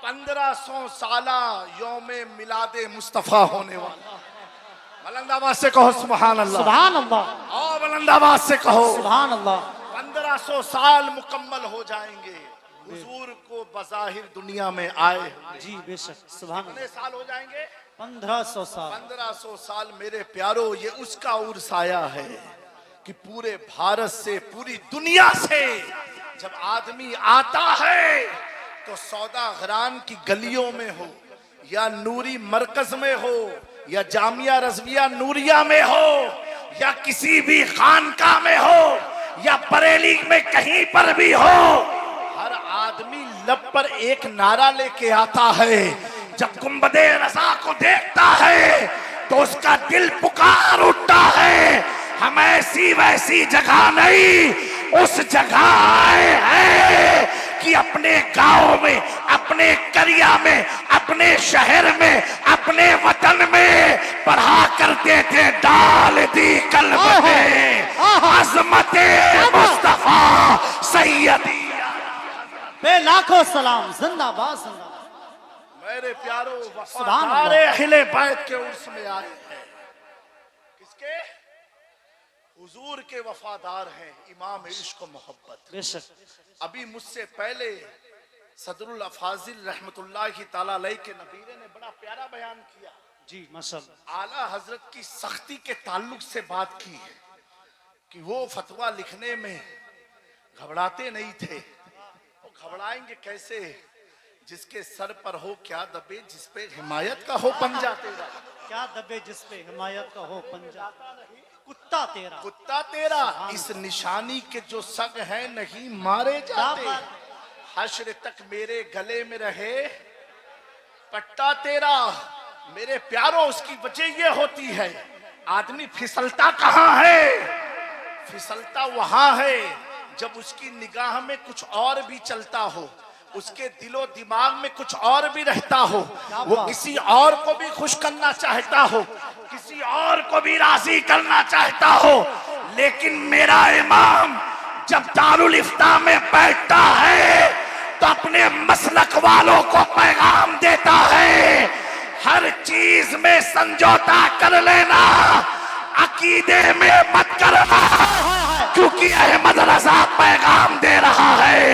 1500 साला यौमे मिलादे मुस्तफा होने वाला। बुलंद आवाज से कहो सुभान अल्लाह। सुभान अल्लाह। और बुलंद आवाज से कहो सुभान अल्लाह। 1500 साल मुकम्मल हो जाएंगे हुजूर को बज़ाहिर दुनिया में आए। जी बेशक। सुभान कितने साल हो जाएंगे? 1500 साल। 1500 साल मेरे प्यारो, ये उसका उर्स आया है कि पूरे भारत से, पूरी दुनिया से जब आदमी आता है तो सौदा घरान की गलियों में हो या नूरी मरकज में हो या जामिया रज़विया नूरिया में हो या किसी भी खानका में हो या बरेली में कहीं पर भी हो, हर आदमी लब पर एक नारा लेके आता है। जब गुंबदे रज़ा को देखता है तो उसका दिल पुकार उठता है, हम ऐसी वैसी जगह नहीं, उस जगह आए हैं कि अपने गांव में, अपने करिया में, अपने शहर में, अपने वतन में पढ़ा करते थे डाल दी कल्ब में अज़मते मुस्तफा सैयदी। बे लाखों सलाम। जिंदाबाद जिंदाबाद। मेरे प्यारो वफादार अहले बैत के उर्स में आए हैं। किसके? हुजूर के वफादार हैं, इमाम इश्क मोहब्बत। बेशक। अभी मुझसे पहले सदरुल अफाजिल रहमतुल्लाहि ताला अलैह के नबीरे ने बड़ा प्यारा बयान किया। जी माशाअल्लाह। आला हजरत की सख्ती के ताल्लुक से बात की है कि वो फतवा लिखने में घबराते नहीं थे। वो घबराएंगे कैसे? जिसके सर पर हो क्या दबे, जिस पे हिमायत का हो पंजा तेरा। क्या दबे जिस पे हिमायत का हो पंजा, कुत्ता तेरा। कुत्ता तेरा। इस निशानी के जो सग है नहीं मारे जाते, हश्र तक मेरे गले में रहे पट्टा तेरा। मेरे प्यारो, उसकी वजह ये होती है, आदमी फिसलता कहाँ है? फिसलता वहां है जब उसकी निगाह में कुछ और भी चलता हो, उसके दिलो दिमाग में कुछ और भी रहता हो, वो किसी और को भी खुश करना चाहता हो, किसी और को भी राजी करना चाहता हो। लेकिन मेरा इमाम जब दारुल इफ्ता में बैठता है तो अपने मसलक वालों को पैगाम देता है, हर चीज में समझौता कर लेना, अकीदे में मत करना, क्योंकि अहमद रज़ा पैगाम दे रहा है,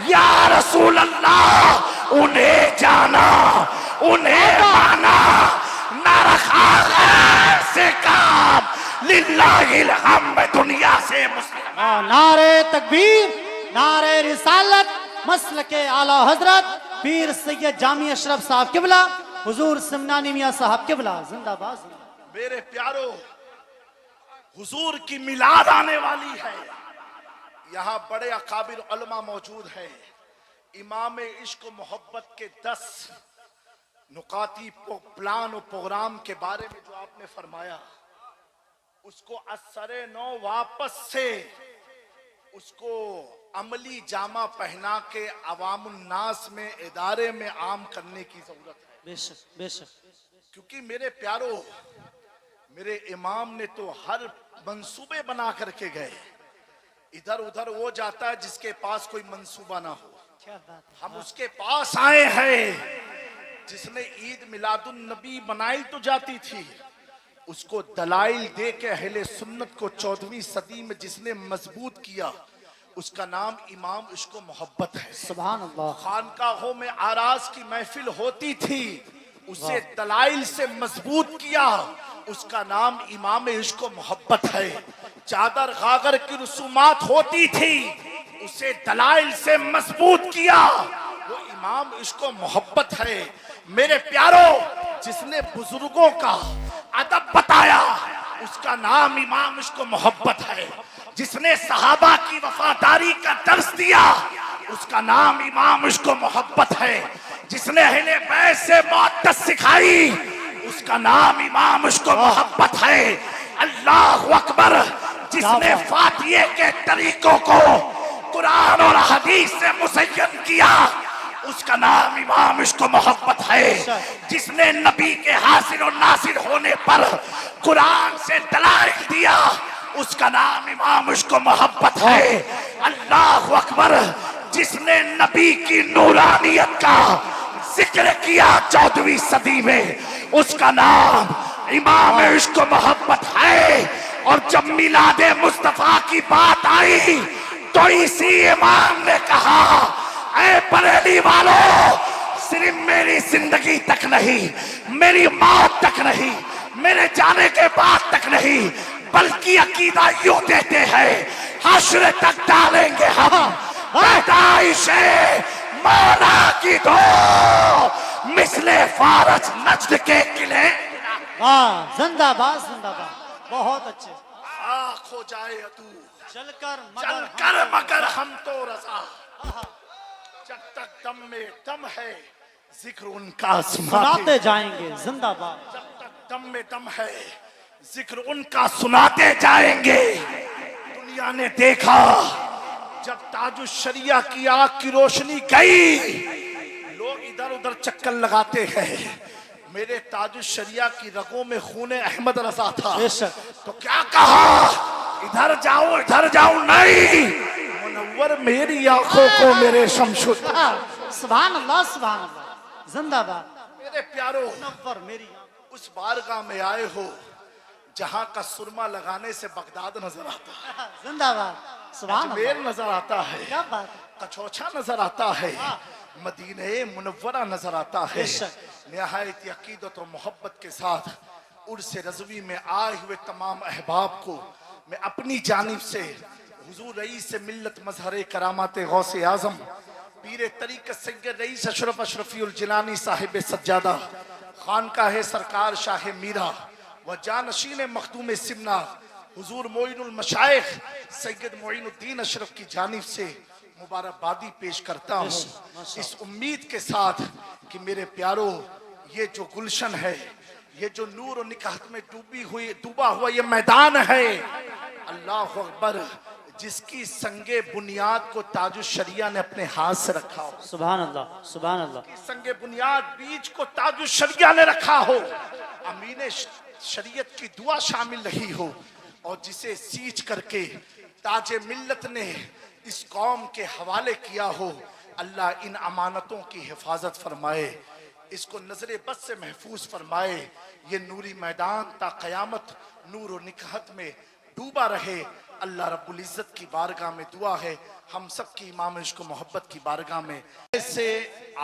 या रसूल अल्लाह उन्हें जाना, उन्हें माना, न रखा ऐसे काम लिल्लाहिल हम्द दुनिया से मुस्लिम। नारे तकबीर, नारे रिसालत, मसलके आला हजरत पीर सैयद जामी अशरफ साहब किबला, हुजूर सिमनानी मियां साहब किबला। जिंदाबाद। मेरे प्यारो, हुजूर की मिलाद आने वाली है। यहाँ बड़े अकाबिर उलमा मौजूद हैं। इमाम इश्क मोहब्बत के 10 नुकाती प्लान और प्रोग्राम के बारे में जो आपने फरमाया, उसको असरे नौ वापस से उसको अमली जामा पहना के अवामुन्नास में, इदारे में आम करने की जरूरत है। बेशक बेशक। क्योंकि मेरे प्यारो, मेरे इमाम ने तो हर मंसूबे बना करके गए, इधर उधर वो जाता है जिसके पास कोई मंसूबा ना हो। क्या बात है। हम उसके पास आए हैं जिसने ईद मिलादुन नबी बनाई तो जाती थी, उसको दलाइल दे के अहले सुन्नत को 14वीं सदी में जिसने मजबूत किया, उसका नाम इमाम इश्क मोहब्बत है। सुभान अल्लाह। खानकाहों में आराज की महफिल होती थी, उसे दलाइल से मजबूत किया, उसका नाम इमाम इश्क मोहब्बत है। चादर गागर की रसूमात होती थी, उसे दलाइल से मजबूत किया, वो इमाम इश्क मोहब्बत है। मेरे प्यारो, जिसने बुजुर्गों का अदब बताया, उसका नाम इमाम इश्क मोहब्बत है। जिसने सहाबा की वफादारी का दर्स दिया, उसका नाम इमाम इश्क मोहब्बत है। जिसने अहले बैत से मोहब्बत सिखाई, उसका नाम इमाम इश्क मोहब्बत है। अल्लाह अकबर। जिसने फातिहे के तरीकों को कुरान और हदीस से मुसय्यन किया, उसका नाम इमाम इश्क मोहब्बत है। जिसने नबी के हासिल और नासिर होने पर कुरान से दलाइल दिया, उसका नाम इमाम इश्क मोहब्बत है। अल्लाह अकबर। जिसने नबी की नूरानियत का जिक्र किया 14वीं सदी में, उसका नाम इमाम इश्क मोहब्बत है। और जब मिलादे मुस्तफा की बात आई तो इसी इमाम ने कहा, ऐ बरेली वालों, सिर्फ मेरी जिंदगी तक नहीं, मेरी मौत तक नहीं, मेरे जाने के बाद तक नहीं, बल्कि अकीदा यूं देते हैं, हश्र तक डालेंगे हम पैदाइशे मौला की दो, मिसले फारस नज्द के किले। वाह, जिंदाबाद जिंदाबाद, बहुत अच्छे। आँख हो जाए तू चलकर मगर हम तो रजा, जब तक दम में दम है जिक्र उनका सुनाते जाएंगे। जिंदाबाद। जब तक दम में दम है जिक्र उनका सुनाते जाएंगे। दुनिया ने देखा जब ताजुश शरिया की आग की रोशनी गई, लोग इधर उधर चक्कर लगाते हैं। मेरे ताजुश शरिया की रगों में खून अहमद रजा था, तो क्या कहा, इधर जाओ नहीं, मुनव्वर मेरी आंखों को मेरे शमशुद। सुभान अल्लाह सुभान अल्लाह, जिंदाबाद। मेरे प्यारो, मुनव्वर मेरी उस बारगाह में आए हो जहां का सुरमा लगाने से बगदाद नजर आता है, जिंदाबाद। सुभान अजमेर अल्लाह, नजर आता है, क्या बात, कछोछा नजर आता है, मदीने मुनव्वरा नजर आता है। निहायत अकीदत और मोहब्बत के साथ उर्स रज़वी में आए हुए तमाम अहबाब को मैं अपनी जानिब से हुजूर रईस मिल्लत मजहर करामात गौसे आजम पीर तरीक़त सैयद रईस अशरफ अशरफीउल जिलानी साहिब सज्जादा खानकाह सरकार शाह मीरा व जानशीन मखदूम सिमना हुजूर मोइनुल मशाइख सैयद मोइनुद्दीन अशरफ की जानिब से मुबारकबादी पेश करता हूँ, इस उम्मीद के साथ कि मेरे प्यारो, ये जो गुलशन है, ये जो नूर और निकाहत में डूबा हुआ ये मैदान है, अल्लाह अकबर, जिसकी संगे बुनियाद को ताजुश शरिया ने अपने हाथ से रखा हो। सुभान अल्लाह सुभान अल्लाह। संगे बुनियाद बीज को ताजुश शरिया ने रखा हो, अमीन शरीयत की दुआ शामिल रही हो, और जिसे सींच करके ताजे मिल्लत ने इस कौम के हवाले किया हो। अल्लाह इन अमानतों की हिफाजत फरमाए, इसको नजर बद से महफूज फरमाए। ये नूरी मैदान ता क़यामत नूर और निकाहत में डूबा रहे। अल्लाह रब्बुल इज़्ज़त की बारगाह में दुआ है, हम सब की इमाम इश्क मोहब्बत की बारगाह में ऐसे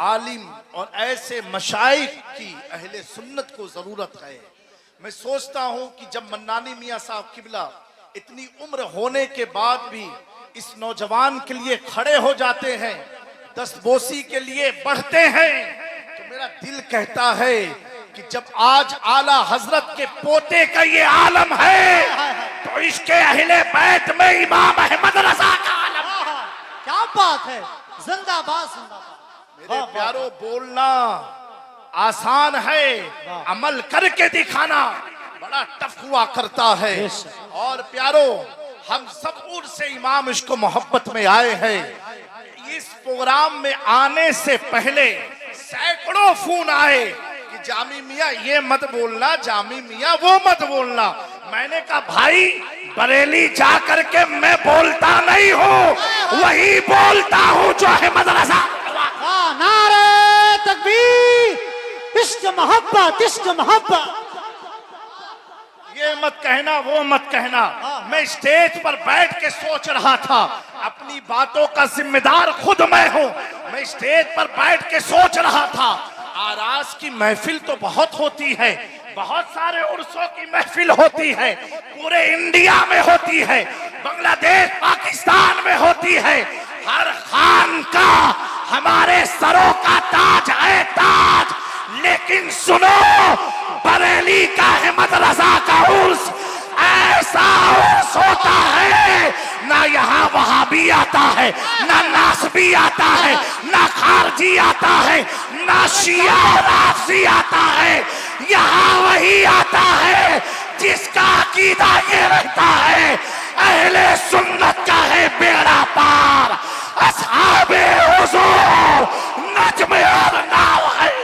आलिम और ऐसे मशाइख की अहले सुन्नत को ज़रूरत है। मैं सोचता हूँ कि जब मन्नानी मियाँ साहब किबला इतनी उम्र होने के बाद भी इस नौजवान के लिए खड़े हो जाते हैं, दस्तबोसी के लिए बढ़ते हैं, तो मेरा दिल कहता है कि जब आज आला हजरत के पोते का ये आलम है, तो इसके अहले बैत में इमाम अहमद रजा का आलम। क्या बात है, जिंदाबाद जिंदाबाद। मेरे प्यारो, बोलना आसान है, अमल करके दिखाना बड़ा टफ हुआ करता है। और प्यारो, हम सब उर्स इमाम इश्क मोहब्बत में आए हैं। इस प्रोग्राम में आने से पहले सैकड़ों फोन आए कि जामी मियाँ ये मत बोलना, जामी मियाँ वो मत बोलना। मैंने कहा भाई, बरेली जा करके मैं बोलता नहीं हूँ, वही बोलता हूँ जो अहमद रजा। नारे तकबीर, इश्क मोहब्बत, इश्क मोहब्बत। ये मत कहना, वो मत कहना। मैं स्टेज पर बैठ के सोच रहा था, अपनी बातों का जिम्मेदार खुद मैं हूँ। मैं स्टेज पर बैठ के सोच रहा था, आरास की महफिल तो बहुत होती है, बहुत सारे उर्सों की महफिल होती है, पूरे इंडिया में होती है, बांग्लादेश पाकिस्तान में होती है। हर खान का हमारे सरों का ताज है ताज, लेकिन सुनो, बरेली का अहमद रजा का उर्स ऐसा उर्स होता है, ना यहाँ वहाबी आता है, ना नासबी आता है, ना खारजी आता है, ना शिया और राफजी आता है। यहाँ वही आता है जिसका अकीदा ये रहता है, अहले सुन्नत का है बेड़ा पार, अस्हाबे हुजूर नज्म और नाव है।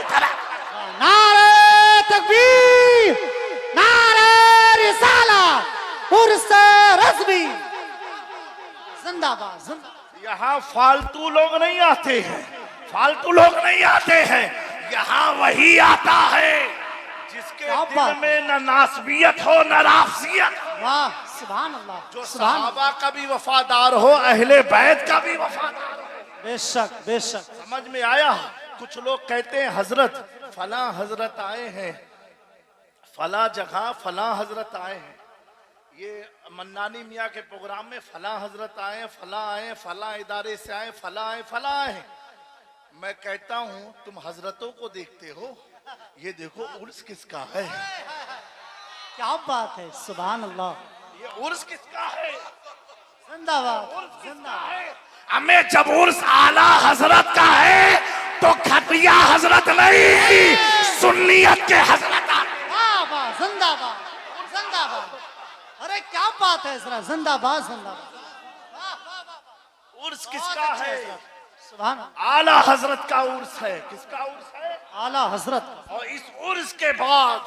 नारे तकबीर, नारे रिसाला, उर्स रज़वी, जिंदाबाद जिंदाबाद। यहाँ फालतू लोग नहीं आते हैं, फालतू लोग नहीं आते हैं। यहाँ वही आता है जिसके क्या दिल बात में न नासबियत हो न राफसियत, वाह सुभान अल्लाह जो सुभान सहाबा का भी वफादार हो, अहले बैत का भी वफादार हो। बेशक बेशक समझ में आया? कुछ लोग कहते हैं हजरत फला हजरत आए हैं, फला जगह फला हजरत आए हैं। ये मन्नानी मियाँ के प्रोग्राम में फला हजरत आए, फला आए, फला इदारे से आए, फला आए, फला आए। मैं कहता हूँ तुम हजरतों को देखते हो, ये देखो उर्स किसका है, क्या बात है सुभान अल्लाह ये उर्स किसका है, जिंदाबाद जिंदाबाद हमें जब उर्स आला हजरत का है तो खटिया हजरत नहीं, सुन्नियत के हजरत आते। वाह वाह जिंदाबाद जिंदाबाद अरे क्या बात है जरा जिंदाबाद जिंदाबाद वाह वाह वाह उर्स किसका है? सुभान अल्लाह। आला हजरत का उर्स है। किसका उर्स है? आला हजरत और इस उर्स के बाद